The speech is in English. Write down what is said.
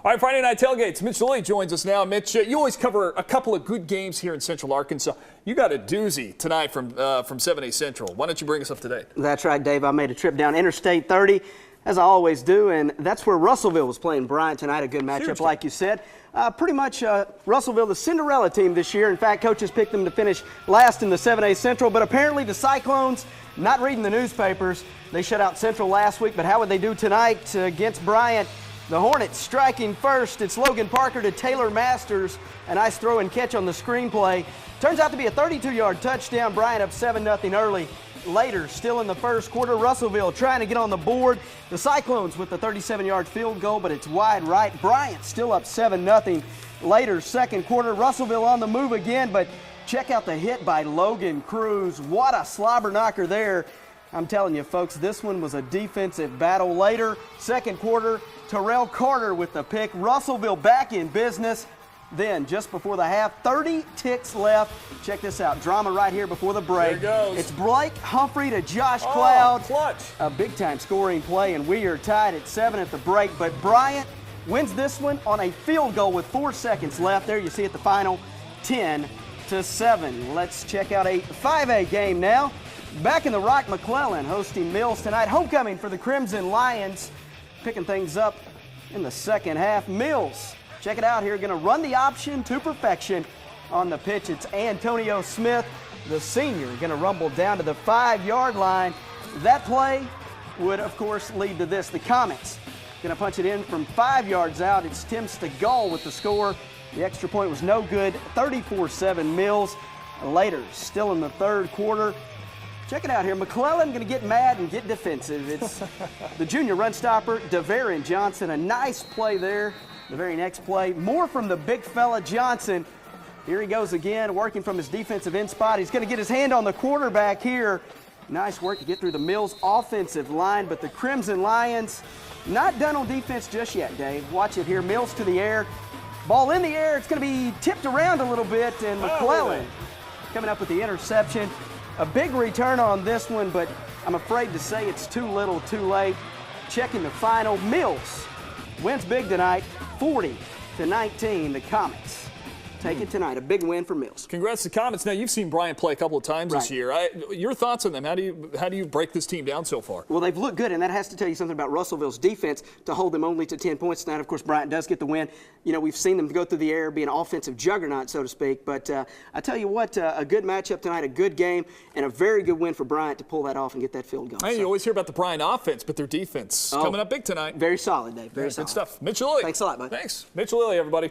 All right, Friday Night Tailgates. Mitch Lilly joins us now. Mitch, you always cover a couple of good games here in Central Arkansas. You got a doozy tonight from 7A Central. Why don't you bring us up to date? That's right, Dave. I made a trip down Interstate 30, as I always do, and that's where Russellville was playing Bryant tonight. A good matchup, Seriously? like you said. Pretty much Russellville, the Cinderella team this year. In fact, coaches picked them to finish last in the 7A Central, but apparently the Cyclones, not reading the newspapers, they shut out Central last week, but how would they do tonight against Bryant? The Hornets striking first. It's Logan Parker to Taylor Masters. A nice throw and catch on the screenplay. Turns out to be a 32-yard touchdown. Bryant up 7-0 early. Later, still in the first quarter, Russellville trying to get on the board. The Cyclones with the 37-yard field goal, but it's wide right. Bryant still up 7-0. Later, second quarter, Russellville on the move again, but check out the hit by Logan Cruz. What a slobber knocker there. I'm telling you, folks, this one was a defensive battle. Later, second quarter, Terrell Carter with the pick. Russellville back in business. Then, just before the half, 30 ticks left. Check this out. Drama right here before the break. There it goes. It's Blake Humphrey to Josh Cloud. Clutch. A big-time scoring play, and we are tied at 7 at the break. But Bryant wins this one on a field goal with 4 seconds left. There you see at the final, 10-7. Let's check out a 5A game now. Back in the Rock, McClellan hosting Mills tonight. Homecoming for the Crimson Lions. Picking things up in the second half. Mills, check it out here, going to run the option to perfection on the pitch. It's Antonio Smith, the senior, going to rumble down to the 5-yard line. That play would, of course, lead to this. The Comets going to punch it in from 5 yards out. It's Tim Stegall with the score. The extra point was no good. 34-7 Mills. Later, still in the third quarter. Check it out here. McClellan going to get mad and get defensive. It's the junior run stopper, DeVarin Johnson. A nice play there. The very next play, more from the big fella Johnson. Here he goes again, working from his defensive end spot. He's going to get his hand on the quarterback here. Nice work to get through the Mills offensive line, but the Crimson Lions not done on defense just yet, Dave. Watch it here. Mills to the air. Ball in the air. It's going to be tipped around a little bit, and McClellan coming up with the interception. A big return on this one, but I'm afraid to say it's too little, too late. Checking the final, Mills wins big tonight, 40-19. The Comets take it tonight. A big win for Mills. Congrats to Comets. Now, you've seen Bryant play a couple of times this year. Your thoughts on them? How do you break this team down so far? Well, they've looked good, and that has to tell you something about Russellville's defense to hold them only to 10 points tonight. Of course, Bryant does get the win. You know, we've seen them go through the air, be an offensive juggernaut, so to speak. But I tell you what, a good matchup tonight, a good game, and a very good win for Bryant to pull that off and get that field goal. Hey, you always hear about the Bryant offense, but their defense coming up big tonight. Very solid, Dave. Very solid. Good stuff. Mitch Lilly. Thanks a lot, bud. Thanks. Mitch Lilly, everybody.